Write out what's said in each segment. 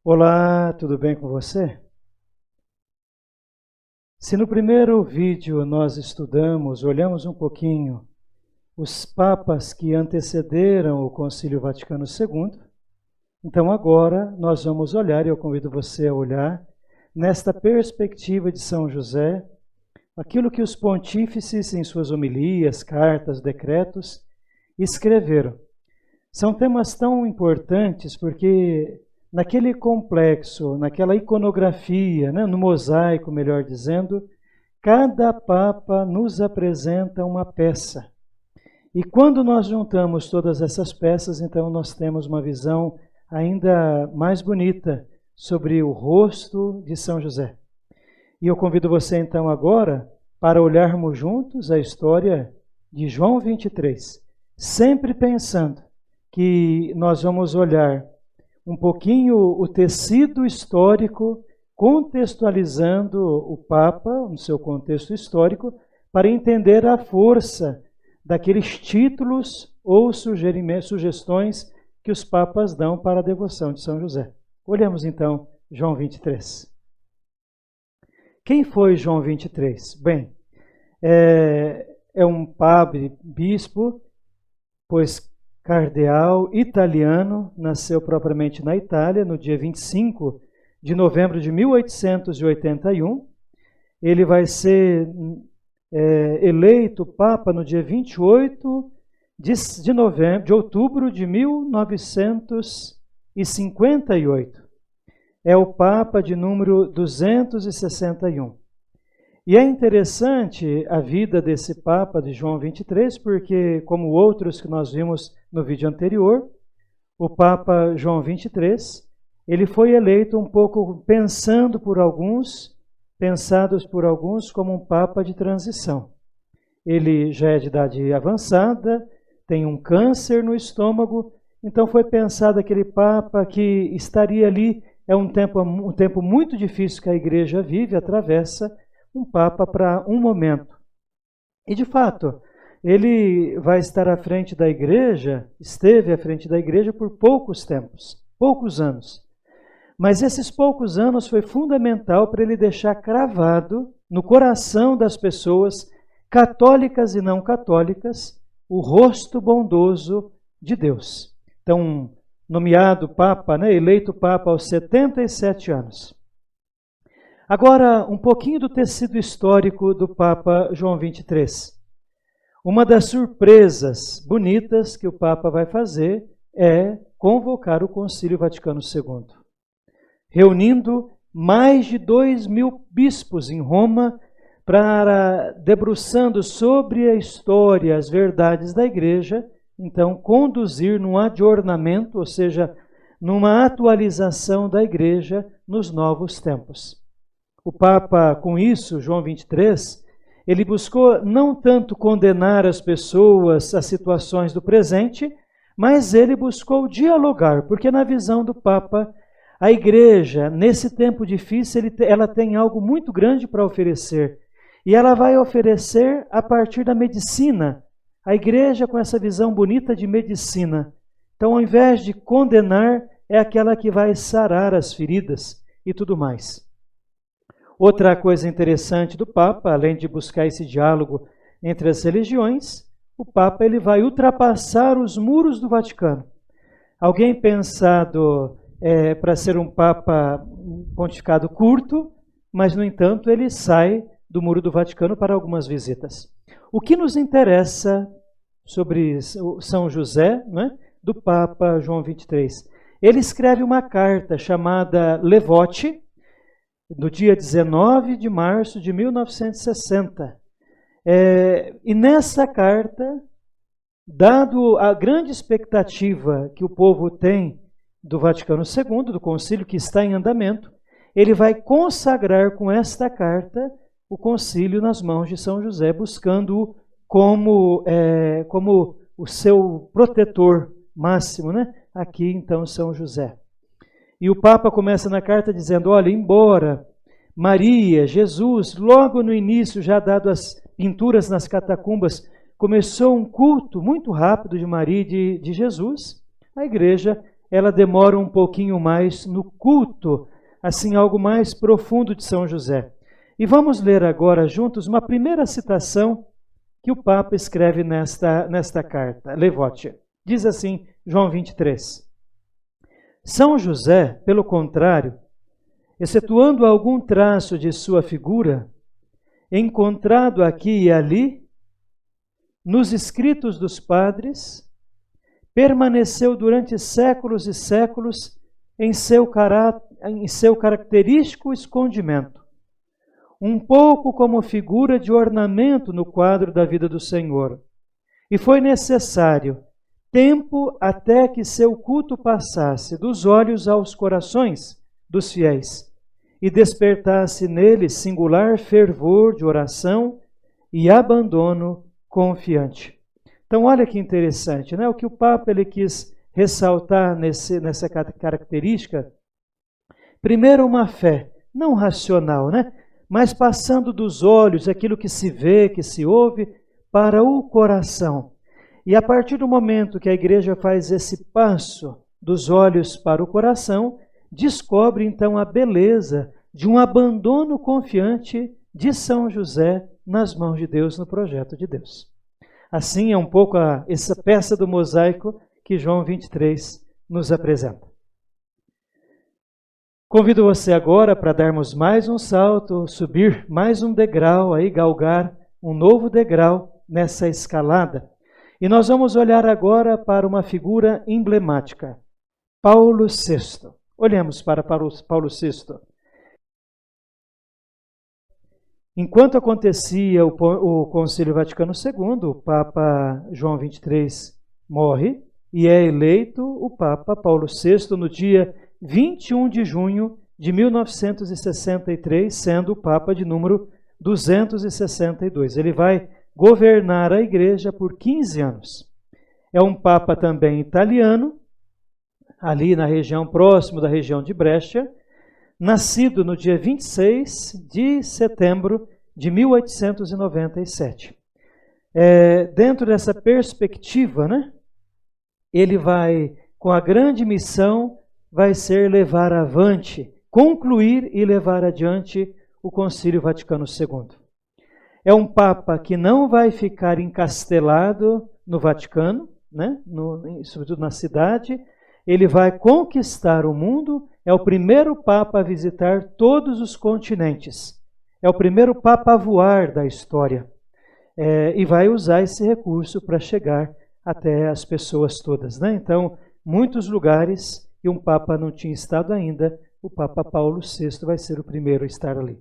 Olá, tudo bem com você? Se no primeiro vídeo nós olhamos um pouquinho os papas que antecederam o Concílio Vaticano II, então agora nós vamos olhar, e eu convido você a olhar, nesta perspectiva de São José, aquilo que os pontífices em suas homilias, cartas, decretos, escreveram. São temas tão importantes porque naquele complexo, naquela iconografia, no mosaico, melhor dizendo, cada papa nos apresenta uma peça. E quando nós juntamos todas essas peças, então nós temos uma visão ainda mais bonita sobre o rosto de São José. E eu convido você então agora para olharmos juntos a história de João 23, sempre pensando que nós vamos olhar um pouquinho o tecido histórico, contextualizando o Papa, no seu contexto histórico, para entender a força daqueles títulos ou sugestões que os papas dão para a devoção de São José. Olhamos então João 23. Quem foi João 23? Bem, é um padre, bispo, pois cardeal italiano, nasceu propriamente na Itália no dia 25 de novembro de 1881. Ele vai ser eleito Papa no dia 28 de outubro de 1958. É o Papa de número 261. E é interessante a vida desse Papa de João 23, porque, como outros que nós vimos no vídeo anterior, o Papa João 23, ele foi eleito um pouco pensados por alguns como um Papa de transição. Ele já é de idade avançada, tem um câncer no estômago, então foi pensado aquele Papa que estaria ali, é um tempo muito difícil que a Igreja vive, atravessa, um Papa para um momento. E, de fato, ele vai estar à frente da Igreja, esteve à frente da Igreja por poucos anos. Mas esses poucos anos foi fundamental para ele deixar cravado no coração das pessoas, católicas e não católicas, o rosto bondoso de Deus. Então, nomeado Papa, eleito Papa aos 77 anos. Agora, um pouquinho do tecido histórico do Papa João 23. Uma das surpresas bonitas que o Papa vai fazer é convocar o Concílio Vaticano II, reunindo mais de 2.000 bispos em Roma, debruçando sobre a história, as verdades da Igreja, então conduzir num adornamento, ou seja, numa atualização da Igreja nos novos tempos. O Papa, com isso, João 23, ele buscou não tanto condenar as pessoas às situações do presente, mas ele buscou dialogar, porque na visão do Papa, a Igreja, nesse tempo difícil, ela tem algo muito grande para oferecer. E ela vai oferecer a partir da medicina. A Igreja com essa visão bonita de medicina. Então, ao invés de condenar, é aquela que vai sarar as feridas e tudo mais. Outra coisa interessante do Papa, além de buscar esse diálogo entre as religiões, o Papa ele vai ultrapassar os muros do Vaticano. Alguém pensado para ser um Papa pontificado curto, mas, no entanto, ele sai do muro do Vaticano para algumas visitas. O que nos interessa sobre São José, do Papa João 23? Ele escreve uma carta chamada Levote, no dia 19 de março de 1960. E nessa carta, dado a grande expectativa que o povo tem do Vaticano II, do concílio que está em andamento, ele vai consagrar com esta carta o concílio nas mãos de São José, buscando-o como o seu protetor máximo, Aqui, então, São José. E o Papa começa na carta dizendo, olha, embora Maria, Jesus, logo no início, já dado as pinturas nas catacumbas, começou um culto muito rápido de Maria e de Jesus, a Igreja ela demora um pouquinho mais no culto, assim, algo mais profundo de São José. E vamos ler agora juntos uma primeira citação que o Papa escreve nesta carta, Levote. Diz assim, João 23. São José, pelo contrário, excetuando algum traço de sua figura, encontrado aqui e ali, nos escritos dos padres, permaneceu durante séculos e séculos em seu característico escondimento, um pouco como figura de ornamento no quadro da vida do Senhor. E foi necessário tempo até que seu culto passasse dos olhos aos corações dos fiéis e despertasse neles singular fervor de oração e abandono confiante. Então, olha que interessante, né? O que o Papa ele quis ressaltar nessa característica. Primeiro, uma fé não racional, né? Mas passando dos olhos, aquilo que se vê, que se ouve, para o coração. E a partir do momento que a igreja faz esse passo dos olhos para o coração, descobre então a beleza de um abandono confiante de São José nas mãos de Deus, no projeto de Deus. Assim é um pouco essa peça do mosaico que João 23 nos apresenta. Convido você agora para darmos mais um salto, subir mais um degrau, aí galgar um novo degrau nessa escalada. E nós vamos olhar agora para uma figura emblemática, Paulo VI. Olhemos para Paulo VI. Enquanto acontecia o Concílio Vaticano II, o Papa João 23 morre e é eleito o Papa Paulo VI no dia 21 de junho de 1963, sendo o Papa de número 262. Ele vai governar a Igreja por 15 anos. É um Papa também italiano, ali na região, próximo da região de Brescia, nascido no dia 26 de setembro de 1897. Dentro dessa perspectiva, né, ele vai, com a grande missão, vai ser levar avante, concluir e levar adiante o Concílio Vaticano II. É um Papa que não vai ficar encastelado no Vaticano, né, sobretudo na cidade. Ele vai conquistar o mundo, é o primeiro Papa a visitar todos os continentes. É o primeiro Papa a voar da história. E vai usar esse recurso para chegar até as pessoas todas, né? Então, muitos lugares e um Papa não tinha estado ainda, o Papa Paulo VI vai ser o primeiro a estar ali.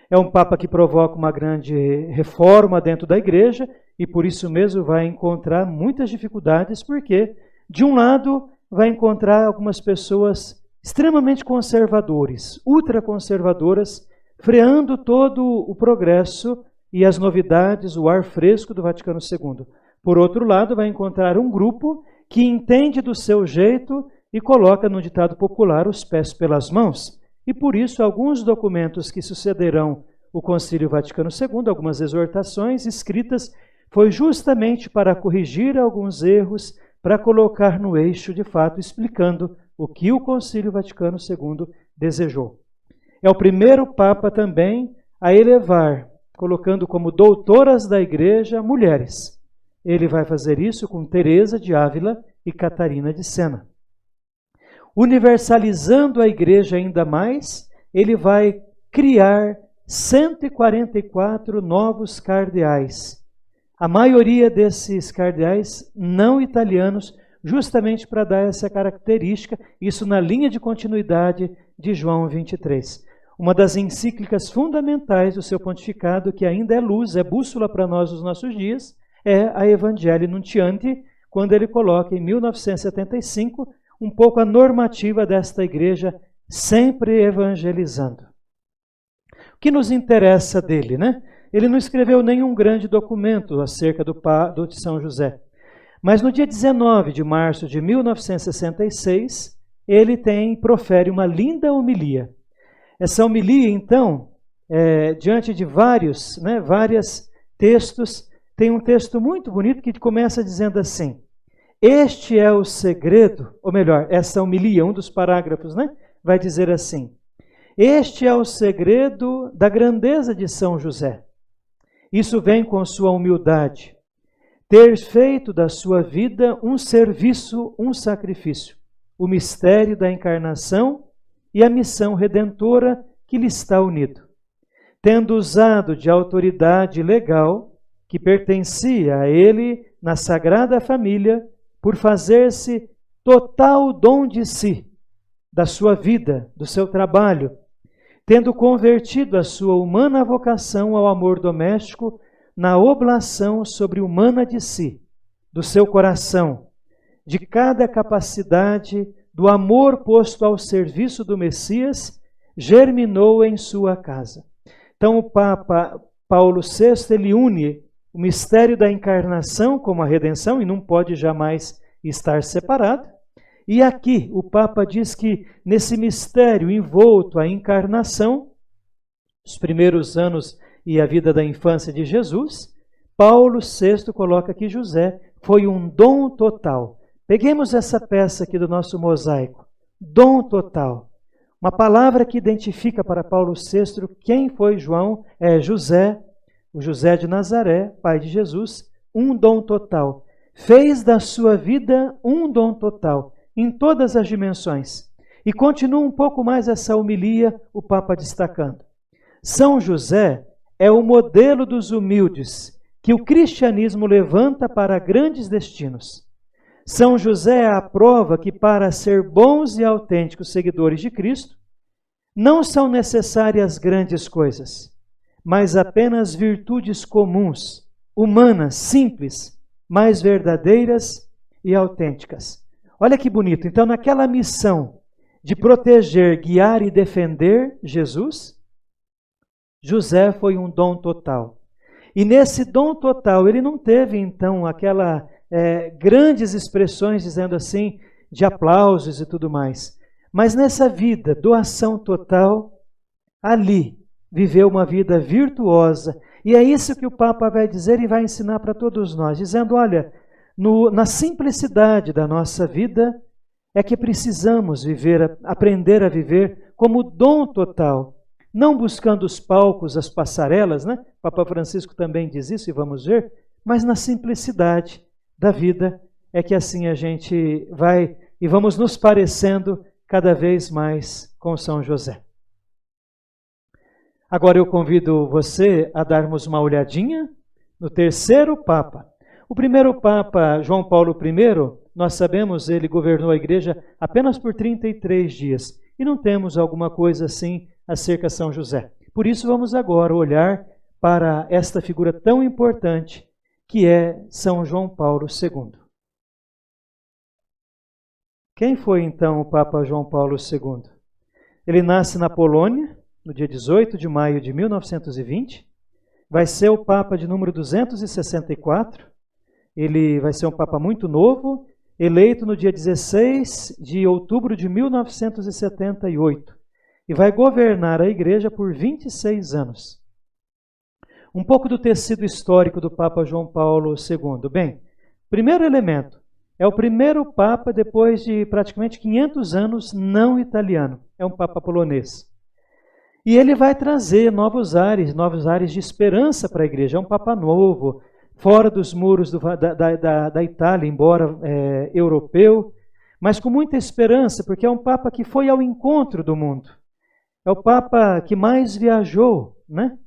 É um Papa que provoca uma grande reforma dentro da Igreja e por isso mesmo vai encontrar muitas dificuldades, porque, de um lado, vai encontrar algumas pessoas extremamente conservadores, ultraconservadoras, freando todo o progresso e as novidades, o ar fresco do Vaticano II. Por outro lado, vai encontrar um grupo que entende do seu jeito e coloca, no ditado popular, os pés pelas mãos. E por isso, alguns documentos que sucederão o Concílio Vaticano II, algumas exortações escritas, foi justamente para corrigir alguns erros, para colocar no eixo, de fato, explicando o que o Concílio Vaticano II desejou. É o primeiro Papa também a elevar, colocando como doutoras da Igreja, mulheres. Ele vai fazer isso com Teresa de Ávila e Catarina de Sena. Universalizando a Igreja ainda mais, ele vai criar 144 novos cardeais. A maioria desses cardeais não italianos, justamente para dar essa característica, isso na linha de continuidade de João 23. Uma das encíclicas fundamentais do seu pontificado, que ainda é luz, é bússola para nós nos nossos dias, é a Evangelii Nuntiandi, quando ele coloca em 1975 um pouco a normativa desta igreja, sempre evangelizando. O que nos interessa dele, né? Ele não escreveu nenhum grande documento acerca de São José. Mas no dia 19 de março de 1966, ele profere uma linda homilia. Essa homilia, então, diante de vários textos, tem um texto muito bonito que começa dizendo assim: Este é o segredo, ou melhor, essa homilia, um dos parágrafos, né? Vai dizer assim: este é o segredo da grandeza de São José. Isso vem com sua humildade. Ter feito da sua vida um serviço, um sacrifício, o mistério da encarnação e a missão redentora que lhe está unido. Tendo usado de autoridade legal que pertencia a ele na Sagrada Família, por fazer-se total dom de si, da sua vida, do seu trabalho, tendo convertido a sua humana vocação ao amor doméstico na oblação sobre-humana de si, do seu coração, de cada capacidade do amor posto ao serviço do Messias, germinou em sua casa. Então o Papa Paulo VI, ele une o mistério da encarnação como a redenção, e não pode jamais estar separado. E aqui o Papa diz que nesse mistério envolto a encarnação, os primeiros anos e a vida da infância de Jesus, Paulo VI coloca que José foi um dom total. Peguemos essa peça aqui do nosso mosaico, dom total. Uma palavra que identifica para Paulo VI quem foi José, o José de Nazaré, pai de Jesus, um dom total. Fez da sua vida um dom total, em todas as dimensões. E continua um pouco mais essa homilia, o Papa destacando. São José é o modelo dos humildes, que o cristianismo levanta para grandes destinos. São José é a prova que, para ser bons e autênticos seguidores de Cristo, não são necessárias grandes coisas, mas apenas virtudes comuns, humanas, simples, mas verdadeiras e autênticas. Olha que bonito. Então, naquela missão de proteger, guiar e defender Jesus, José foi um dom total. E nesse dom total, ele não teve, então, grandes expressões, dizendo assim, de aplausos e tudo mais. Mas nessa vida, doação total, ali, viveu uma vida virtuosa. E é isso que o Papa vai dizer e vai ensinar para todos nós, dizendo, olha, na simplicidade da nossa vida, é que precisamos aprender a viver como dom total, não buscando os palcos, as passarelas, né? Papa Francisco também diz isso, e vamos ver, mas na simplicidade da vida, é que assim a gente vai e vamos nos parecendo cada vez mais com São José. Agora eu convido você a darmos uma olhadinha no terceiro Papa. O primeiro Papa, João Paulo I, nós sabemos, ele governou a Igreja apenas por 33 dias. E não temos alguma coisa assim acerca de São José. Por isso vamos agora olhar para esta figura tão importante que é São João Paulo II. Quem foi então o Papa João Paulo II? Ele nasce na Polônia, no dia 18 de maio de 1920. Vai ser o Papa de número 264. Ele vai ser um Papa muito novo, eleito no dia 16 de outubro de 1978. E vai governar a Igreja por 26 anos. Um pouco do tecido histórico do Papa João Paulo II. Bem, primeiro elemento, é o primeiro Papa depois de praticamente 500 anos não italiano. É um Papa polonês. E ele vai trazer novos ares de esperança para a Igreja. É um Papa novo, fora dos muros da Itália, embora europeu, mas com muita esperança, porque é um Papa que foi ao encontro do mundo. É o Papa que mais viajou, né?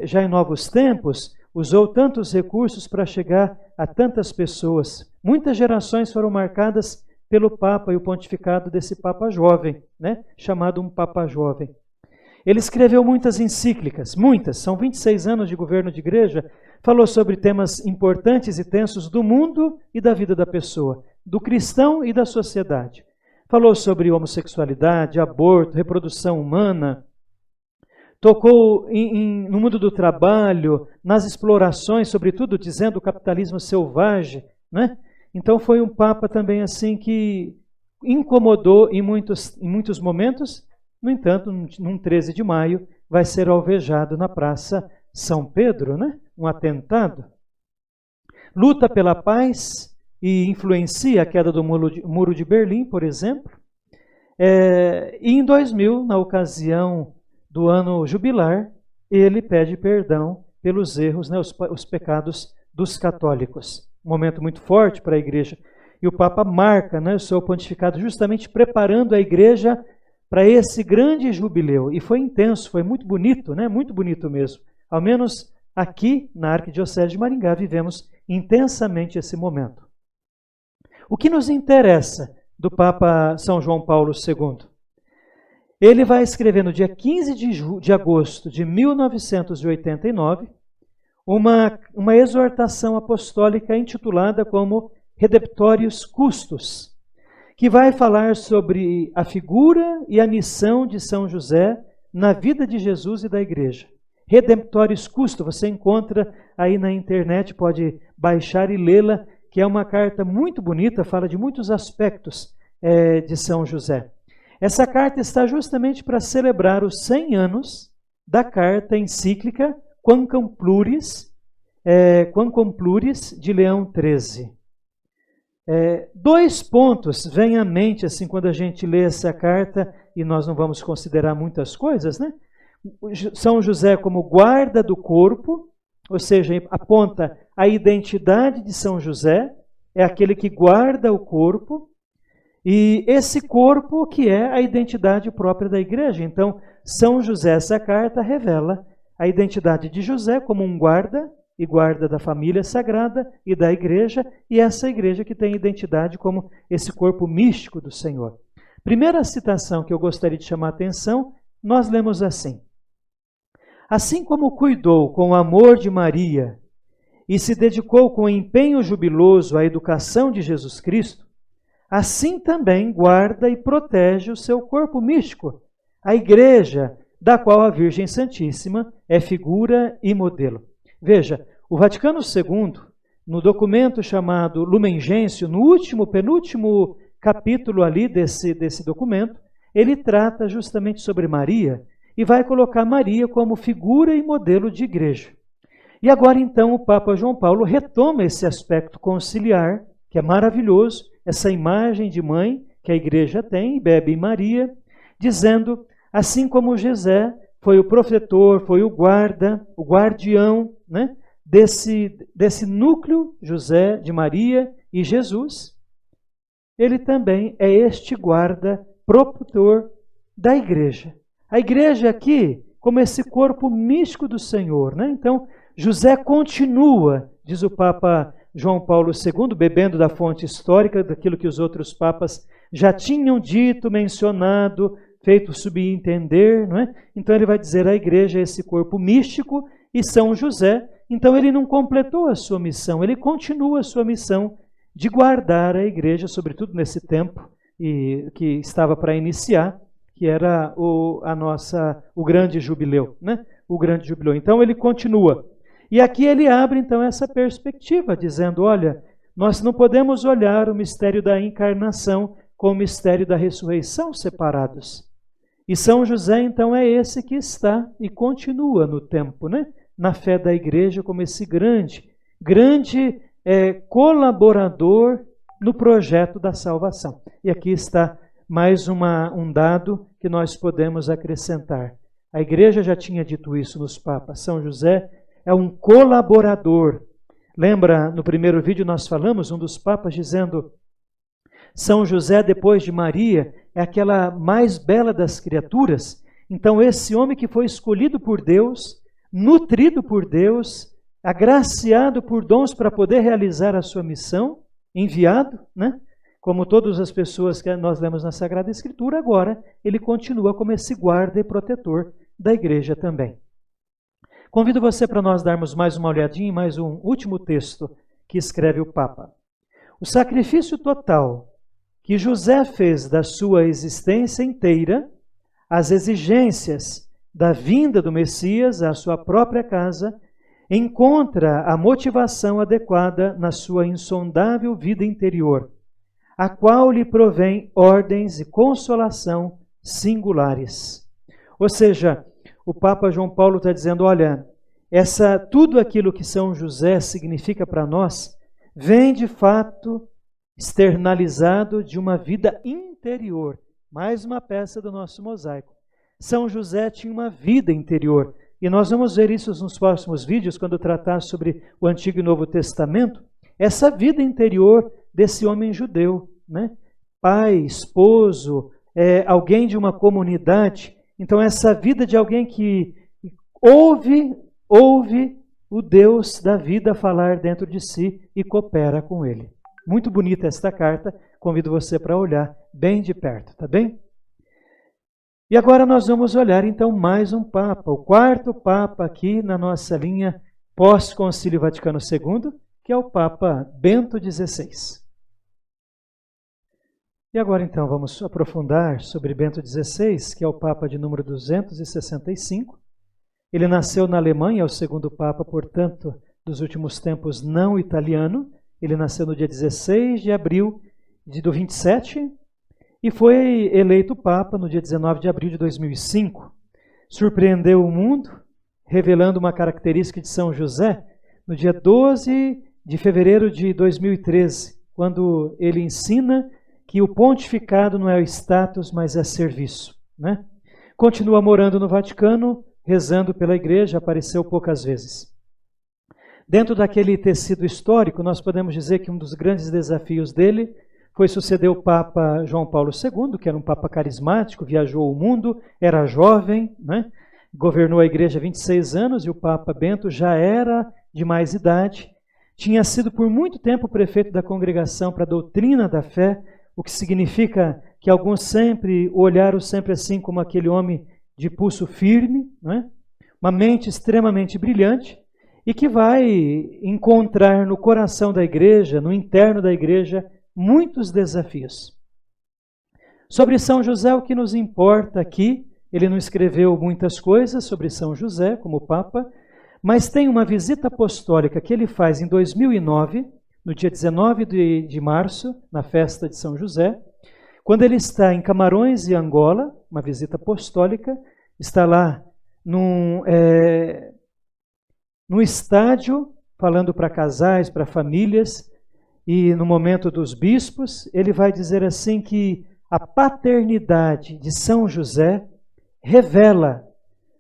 Já em novos tempos, usou tantos recursos para chegar a tantas pessoas. Muitas gerações foram marcadas pelo Papa e o pontificado desse Papa jovem, né? Chamado um Papa jovem. Ele escreveu muitas encíclicas, muitas, são 26 anos de governo de igreja, falou sobre temas importantes e tensos do mundo e da vida da pessoa, do cristão e da sociedade. Falou sobre homossexualidade, aborto, reprodução humana, tocou no mundo do trabalho, nas explorações, sobretudo dizendo o capitalismo selvagem, né? Então foi um Papa também assim que incomodou em muitos momentos. No entanto, num 13 de maio, vai ser alvejado na Praça São Pedro, né? Um atentado. Luta pela paz, e influencia a queda do Muro de Berlim, por exemplo. E em 2000, na ocasião do ano jubilar, ele pede perdão pelos erros, né, os pecados dos católicos. Um momento muito forte para a igreja. E o Papa marca, né, o seu pontificado justamente preparando a igreja para esse grande jubileu. E foi intenso, foi muito bonito, né, muito bonito mesmo. Ao menos aqui na Arquidiocese de Maringá vivemos intensamente esse momento. O que nos interessa do Papa São João Paulo II? Ele vai escrever no dia 15 de agosto de 1989 uma exortação apostólica intitulada como Redemptorius Custos, que vai falar sobre a figura e a missão de São José na vida de Jesus e da igreja. Redemptorius Custos, você encontra aí na internet, pode baixar e lê-la, que é uma carta muito bonita, fala de muitos aspectos de São José. Essa carta está justamente para celebrar os 100 anos da carta encíclica Quamquam Pluris de Leão XIII. Dois pontos vêm à mente assim quando a gente lê essa carta, e nós não vamos considerar muitas coisas, né? São José como guarda do corpo, ou seja, aponta a identidade de São José, é aquele que guarda o corpo, e esse corpo que é a identidade própria da igreja. Então, São José, essa carta revela a identidade de José como um guarda, e guarda da família sagrada e da igreja, e essa igreja que tem identidade como esse corpo místico do Senhor. Primeira citação que eu gostaria de chamar a atenção, nós lemos assim: assim como cuidou com amor de Maria e se dedicou com empenho jubiloso à educação de Jesus Cristo, assim também guarda e protege o seu corpo místico, a igreja, da qual a Virgem Santíssima é figura e modelo. Veja, o Vaticano II, no documento chamado Lumen Gentium, no penúltimo capítulo ali desse documento, ele trata justamente sobre Maria e vai colocar Maria como figura e modelo de igreja. E agora então o Papa João Paulo retoma esse aspecto conciliar, que é maravilhoso, essa imagem de mãe que a igreja tem, bebe em Maria, dizendo, assim como José foi o protetor, foi o guarda, o guardião, né, desse núcleo, José, de Maria e Jesus, ele também é este guarda protetor da igreja. A igreja aqui, como esse corpo místico do Senhor, né? Então, José continua, diz o Papa João Paulo II, bebendo da fonte histórica, daquilo que os outros papas já tinham dito, mencionado, feito subentender, não é? Então ele vai dizer a igreja é esse corpo místico e São José. Então ele não completou a sua missão, ele continua a sua missão de guardar a igreja, sobretudo nesse tempo que estava para iniciar, que era o grande jubileu, né? O grande jubileu. Então ele continua. E aqui ele abre então essa perspectiva, dizendo, olha, nós não podemos olhar o mistério da encarnação com o mistério da ressurreição separados. E São José então é esse que está e continua no tempo, né? Na fé da igreja como esse grande colaborador no projeto da salvação. E aqui está mais um dado que nós podemos acrescentar. A igreja já tinha dito isso nos papas. São José é um colaborador. Lembra, no primeiro vídeo nós falamos, um dos papas dizendo, São José, depois de Maria, é aquela mais bela das criaturas. Então esse homem que foi escolhido por Deus, nutrido por Deus, agraciado por dons para poder realizar a sua missão, enviado, né? Como todas as pessoas que nós lemos na Sagrada Escritura, agora ele continua como esse guarda e protetor da igreja também. Convido você para nós darmos mais uma olhadinha em mais um último texto que escreve o Papa. O sacrifício total que José fez da sua existência inteira, as exigências da vinda do Messias à sua própria casa, encontra a motivação adequada na sua insondável vida interior, a qual lhe provém ordens e consolação singulares. Ou seja, o Papa João Paulo está dizendo, olha, tudo aquilo que São José significa para nós, vem de fato externalizado de uma vida interior. Mais uma peça do nosso mosaico. São José tinha uma vida interior. E nós vamos ver isso nos próximos vídeos, quando tratar sobre o Antigo e Novo Testamento. Essa vida interior desse homem judeu, né? Pai, esposo, alguém de uma comunidade. Então, essa vida de alguém que ouve o Deus da vida falar dentro de si e coopera com ele. Muito bonita esta carta, convido você para olhar bem de perto, tá bem? E agora nós vamos olhar então mais um Papa, o quarto Papa aqui na nossa linha pós-Concílio Vaticano II, que é o Papa Bento XVI. E agora então vamos aprofundar sobre Bento XVI, que é o Papa de número 265. Ele nasceu na Alemanha, é o segundo Papa, portanto, dos últimos tempos não italiano. Ele nasceu no dia 16 de abril do 27 e foi eleito Papa no dia 19 de abril de 2005. Surpreendeu o mundo, revelando uma característica de São José no dia 12 de fevereiro de 2013, quando ele ensina que o pontificado não é o status, mas é serviço, né? Continua morando no Vaticano, rezando pela igreja, apareceu poucas vezes. Dentro daquele tecido histórico, nós podemos dizer que um dos grandes desafios dele foi suceder o Papa João Paulo II, que era um Papa carismático, viajou o mundo, era jovem, né? Governou a igreja há 26 anos, e o Papa Bento já era de mais idade. Tinha sido por muito tempo prefeito da Congregação para a Doutrina da Fé, o que significa que alguns sempre olharam sempre assim como aquele homem de pulso firme, não é? Uma mente extremamente brilhante e que vai encontrar no coração da igreja, no interno da igreja, muitos desafios. Sobre São José, o que nos importa aqui, ele não escreveu muitas coisas sobre São José como Papa, mas tem uma visita apostólica que ele faz em 2009, no dia 19 de março, na festa de São José, quando ele está em Camarões e Angola, uma visita apostólica, está lá num estádio, falando para casais, para famílias, e no momento dos bispos, ele vai dizer assim que a paternidade de São José revela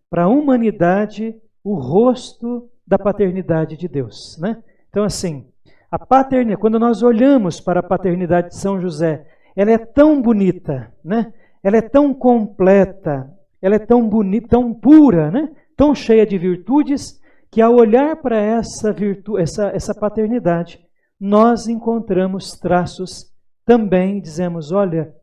para a humanidade o rosto da paternidade de Deus, né? Então, assim, a paternidade, quando nós olhamos para a paternidade de São José, ela é tão bonita, né? Ela é tão completa, ela é tão bonita, tão pura, né? Tão cheia de virtudes, que ao olhar para essa paternidade, nós encontramos traços também, dizemos, olha,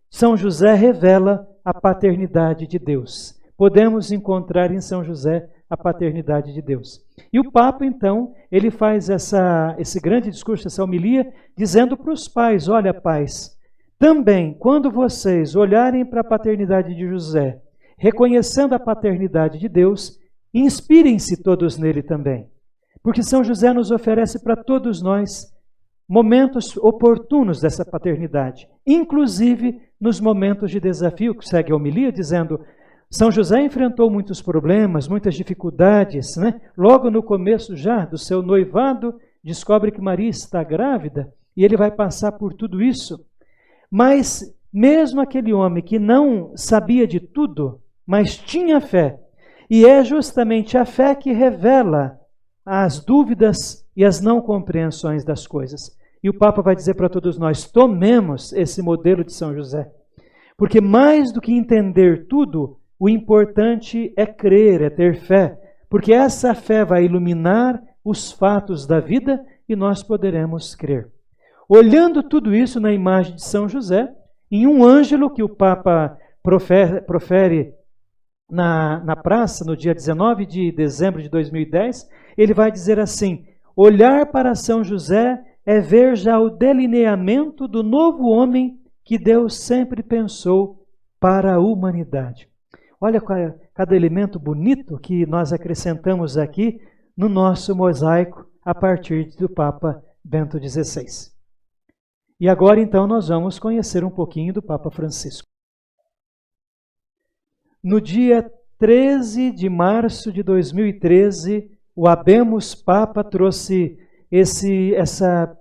São José revela a paternidade de Deus. Podemos encontrar em São José a paternidade de Deus. E o Papa, então, ele faz esse grande discurso, essa homilia, dizendo para os pais, olha, pais, também, quando vocês olharem para a paternidade de José, reconhecendo a paternidade de Deus, inspirem-se todos nele também. Porque São José nos oferece para todos nós momentos oportunos dessa paternidade, inclusive nos momentos de desafio, que segue a homilia, dizendo, São José enfrentou muitos problemas, muitas dificuldades, né? Logo no começo já do seu noivado, descobre que Maria está grávida e ele vai passar por tudo isso. Mas mesmo aquele homem que não sabia de tudo, mas tinha fé, e é justamente a fé que revela as dúvidas e as não compreensões das coisas. E o Papa vai dizer para todos nós, tomemos esse modelo de São José. Porque mais do que entender tudo, o importante é crer, é ter fé, porque essa fé vai iluminar os fatos da vida e nós poderemos crer. Olhando tudo isso na imagem de São José, em um ângelo que o Papa profere na praça, no dia 19 de dezembro de 2010, ele vai dizer assim, olhar para São José é ver já o delineamento do novo homem que Deus sempre pensou para a humanidade. Olha cada elemento bonito que nós acrescentamos aqui no nosso mosaico a partir do Papa Bento XVI. E agora então nós vamos conhecer um pouquinho do Papa Francisco. No dia 13 de março de 2013, o Habemus Papa trouxe essa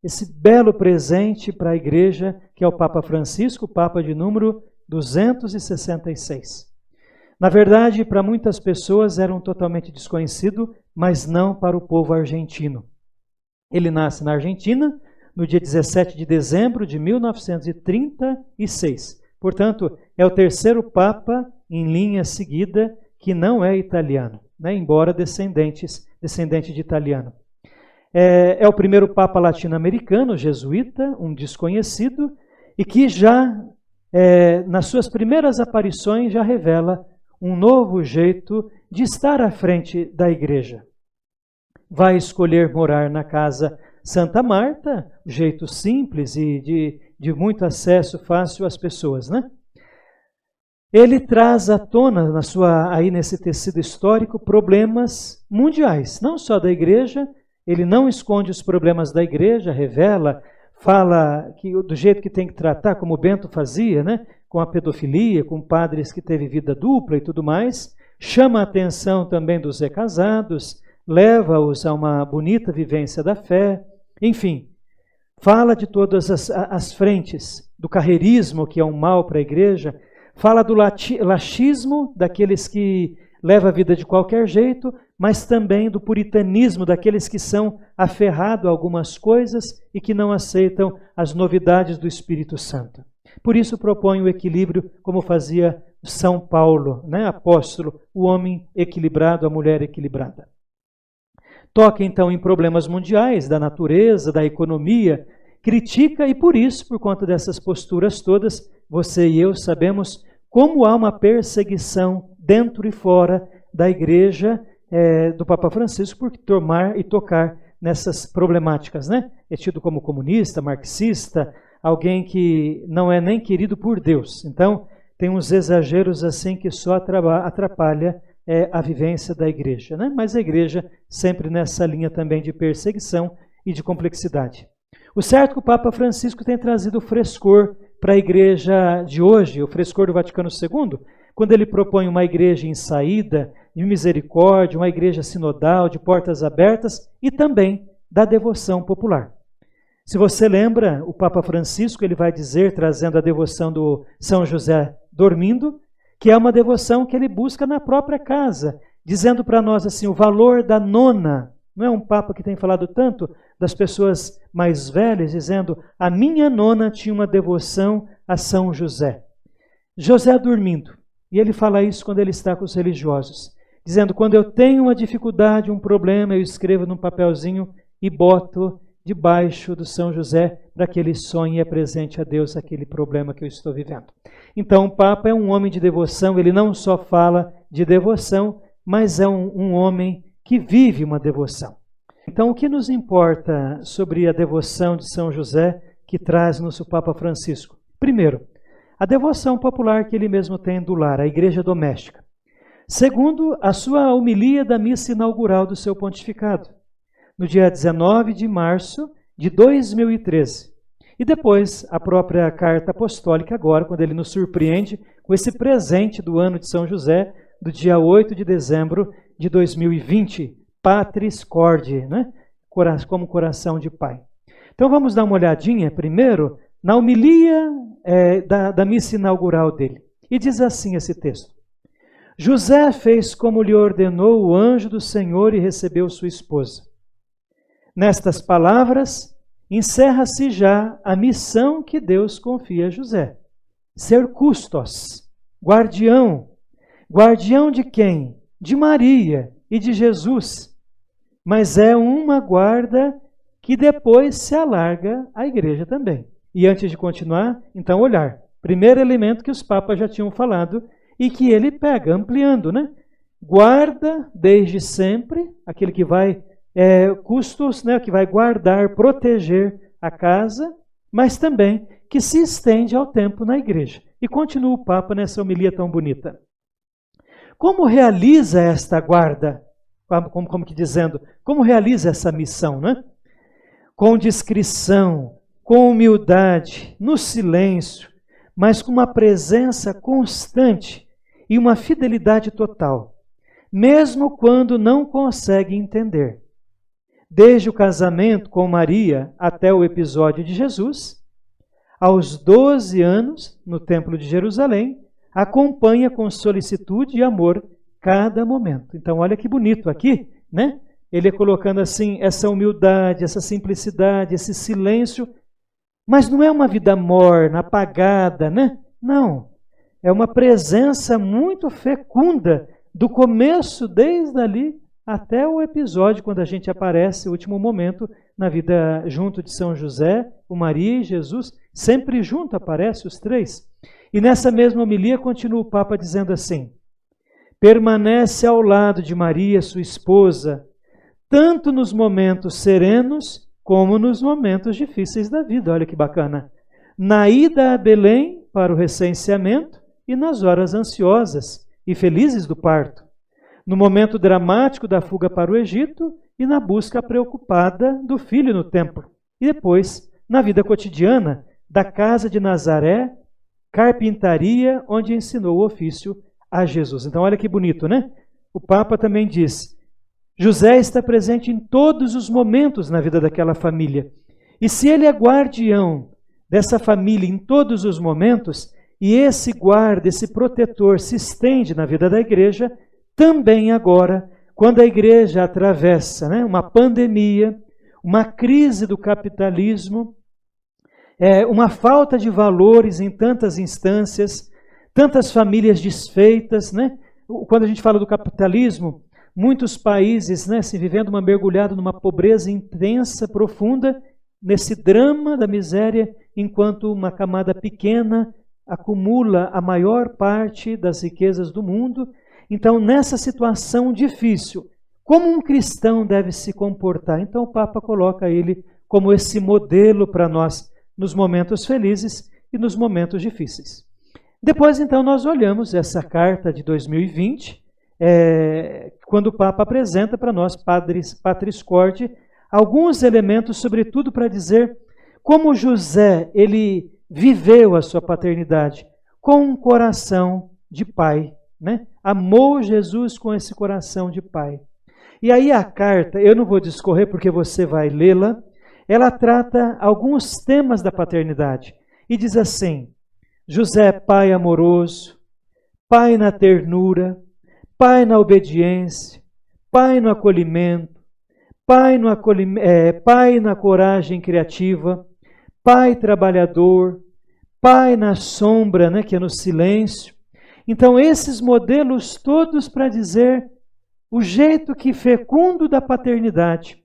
esse belo presente para a Igreja, que é o Papa Francisco, Papa de número 266. Na verdade, para muitas pessoas era um totalmente desconhecido, mas não para o povo argentino. Ele nasce na Argentina no dia 17 de dezembro de 1936. Portanto, é o terceiro Papa em linha seguida que não é italiano, né? Embora descendente de italiano. É o primeiro Papa latino-americano, jesuíta, um desconhecido, e que já, nas suas primeiras aparições, já revela um novo jeito de estar à frente da Igreja. Vai escolher morar na casa Santa Marta, jeito simples e de muito acesso fácil às pessoas, né? Ele traz à tona, aí nesse tecido histórico, problemas mundiais, não só da Igreja. Ele não esconde os problemas da Igreja, revela, fala do jeito que tem que tratar, como Bento fazia, né? Com a pedofilia, com padres que teve vida dupla e tudo mais. Chama a atenção também dos recasados, leva-os a uma bonita vivência da fé. Enfim, fala de todas as frentes, do carreirismo, que é um mal para a Igreja, fala do laxismo, daqueles que levam a vida de qualquer jeito, mas também do puritanismo, daqueles que são aferrados a algumas coisas e que não aceitam as novidades do Espírito Santo. Por isso propõe o equilíbrio, como fazia São Paulo, né? Apóstolo, o homem equilibrado, a mulher equilibrada. Toca então em problemas mundiais, da natureza, da economia, critica e por isso, por conta dessas posturas todas, você e eu sabemos como há uma perseguição dentro e fora da Igreja do Papa Francisco por tomar e tocar nessas problemáticas, né? É tido como comunista, marxista, alguém que não é nem querido por Deus. Então, tem uns exageros assim que só atrapalha a vivência da Igreja, né? Mas a Igreja sempre nessa linha também de perseguição e de complexidade. O certo é que o Papa Francisco tem trazido frescor para a Igreja de hoje, o frescor do Vaticano II, quando ele propõe uma igreja em saída, de misericórdia, uma igreja sinodal, de portas abertas e também da devoção popular. Se você lembra, o Papa Francisco ele vai dizer, trazendo a devoção do São José dormindo, que é uma devoção que ele busca na própria casa, dizendo para nós assim, o valor da nona. Não é um Papa que tem falado tanto das pessoas mais velhas, dizendo, a minha nona tinha uma devoção a São José. José dormindo. E ele fala isso quando ele está com os religiosos, dizendo, quando eu tenho uma dificuldade, um problema, eu escrevo num papelzinho e boto debaixo do São José para que ele sonhe e apresente a Deus aquele problema que eu estou vivendo. Então, o Papa é um homem de devoção, ele não só fala de devoção, mas é um homem que vive uma devoção. Então, o que nos importa sobre a devoção de São José que traz-nos o Papa Francisco? Primeiro, a devoção popular que ele mesmo tem do lar, a igreja doméstica. Segundo, a sua homilia da missa inaugural do seu pontificado, no dia 19 de março de 2013. E depois, a própria carta apostólica agora, quando ele nos surpreende com esse presente do ano de São José, do dia 8 de dezembro de 2020, Patris Corde, né? Como coração de pai. Então vamos dar uma olhadinha primeiro na homilia da missa inaugural dele. E diz assim esse texto. José fez como lhe ordenou o anjo do Senhor e recebeu sua esposa. Nestas palavras, encerra-se já a missão que Deus confia a José. Ser custos, guardião. Guardião de quem? De Maria e de Jesus. Mas é uma guarda que depois se alarga à igreja também. E antes de continuar, então olhar. Primeiro elemento que os papas já tinham falado e que ele pega, ampliando, né? Guarda desde sempre, aquele que vai, custos, né? Que vai guardar, proteger a casa, mas também que se estende ao tempo na igreja. E continua o Papa nessa homilia tão bonita. Como realiza esta guarda? Como que dizendo, como realiza essa missão, né? Com discrição, com humildade, no silêncio, mas com uma presença constante e uma fidelidade total, mesmo quando não consegue entender. desde o casamento com Maria até o episódio de Jesus, aos 12 anos, no Templo de Jerusalém, acompanha com solicitude e amor cada momento. Então, olha que bonito aqui, né? Ele colocando assim, essa humildade, essa simplicidade, esse silêncio, mas não é uma vida morna, apagada, né? Não, é uma presença muito fecunda, do começo, desde ali, até o episódio, quando a gente aparece, o último momento, na vida junto de São José, o Maria e Jesus, sempre junto aparecem os três. E nessa mesma homilia continua o Papa dizendo assim: permanece ao lado de Maria, sua esposa, tanto nos momentos serenos como nos momentos difíceis da vida. Olha que bacana. Na ida a Belém para o recenseamento e nas horas ansiosas e felizes do parto. No momento dramático da fuga para o Egito e na busca preocupada do filho no templo. E depois, na vida cotidiana, da casa de Nazaré, carpintaria, onde ensinou o ofício a Jesus. Então, olha que bonito, né? O Papa também diz: José está presente em todos os momentos na vida daquela família. E se ele é guardião dessa família em todos os momentos, e esse guarda, esse protetor se estende na vida da igreja, também agora, quando a igreja atravessa, né, uma pandemia, uma crise do capitalismo, uma falta de valores em tantas instâncias, tantas famílias desfeitas, né? Quando a gente fala do capitalismo, muitos países, né, se vivendo uma mergulhada numa pobreza intensa, profunda, nesse drama da miséria, enquanto uma camada pequena acumula a maior parte das riquezas do mundo. Então, nessa situação difícil, como um cristão deve se comportar? Então, o Papa coloca ele como esse modelo para nós nos momentos felizes e nos momentos difíceis. Depois, então, nós olhamos essa carta de 2020, quando o Papa apresenta para nós, Patris Corde, alguns elementos, sobretudo para dizer como José, ele viveu a sua paternidade com um coração de pai, né? Amou Jesus com esse coração de pai. E aí a carta, eu não vou discorrer porque você vai lê-la, ela trata alguns temas da paternidade e diz assim: José, pai amoroso, pai na ternura, pai na obediência, pai no acolhimento, pai na coragem criativa, pai trabalhador, pai na sombra, né, que é no silêncio. Então, esses modelos todos para dizer o jeito que fecundo da paternidade.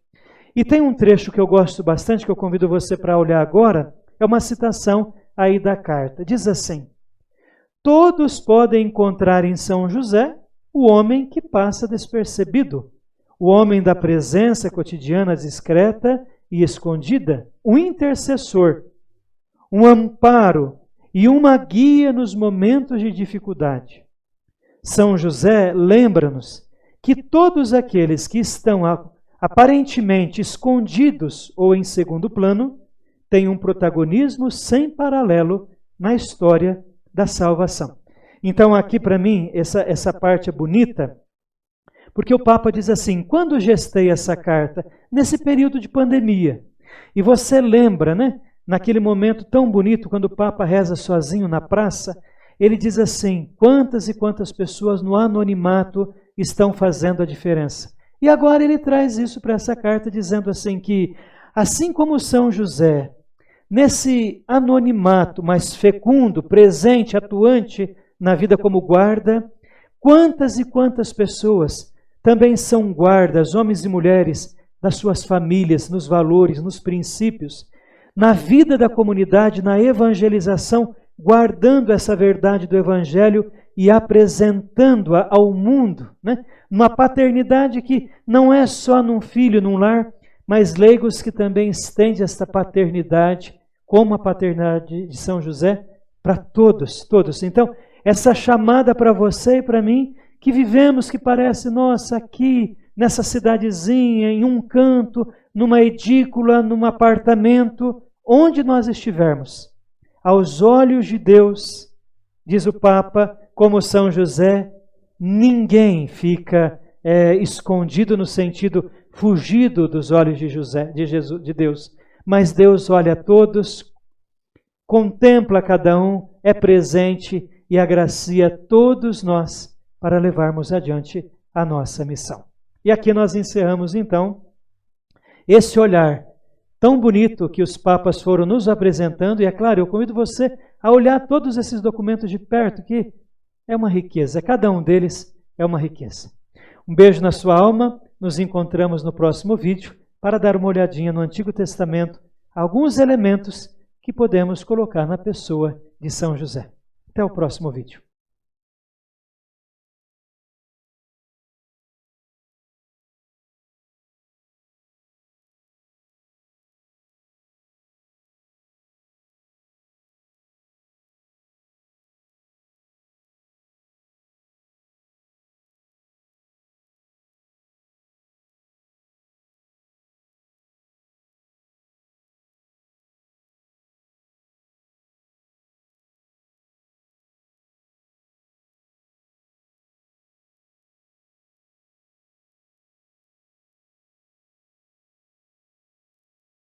E tem um trecho que eu gosto bastante, que eu convido você para olhar agora, é uma citação aí da carta. Diz assim: todos podem encontrar em São José o homem que passa despercebido, o homem da presença cotidiana discreta e escondida, um intercessor, um amparo e uma guia nos momentos de dificuldade. São José lembra-nos que todos aqueles que estão aparentemente escondidos ou em segundo plano têm um protagonismo sem paralelo na história da salvação. Então aqui para mim essa parte é bonita, porque o Papa diz assim: quando gestei essa carta, nesse período de pandemia, e você lembra, né, naquele momento tão bonito, quando o Papa reza sozinho na praça, ele diz assim: quantas e quantas pessoas no anonimato estão fazendo a diferença. E agora ele traz isso para essa carta, dizendo assim que, assim como São José, nesse anonimato mais fecundo, presente, atuante na vida como guarda, quantas e quantas pessoas também são guardas, homens e mulheres, das suas famílias, nos valores, nos princípios, na vida da comunidade, na evangelização, guardando essa verdade do Evangelho e apresentando-a ao mundo, né? Uma paternidade que não é só num filho, num lar, mas leigos que também estende esta paternidade, como a paternidade de São José, para todos, todos. Então, essa chamada para você e para mim, que vivemos, que parece, nossa, aqui, nessa cidadezinha, em um canto, numa edícula, num apartamento, onde nós estivermos, aos olhos de Deus, diz o Papa, como São José, ninguém fica escondido no sentido fugido dos olhos de Deus, mas Deus olha a todos, contempla cada um, é presente e agracia todos nós para levarmos adiante a nossa missão. E aqui nós encerramos então esse olhar tão bonito que os papas foram nos apresentando, e é claro, eu convido você a olhar todos esses documentos de perto, que é uma riqueza, cada um deles é uma riqueza. Um beijo na sua alma, nos encontramos no próximo vídeo para dar uma olhadinha no Antigo Testamento, alguns elementos que podemos colocar na pessoa de São José. Até o próximo vídeo.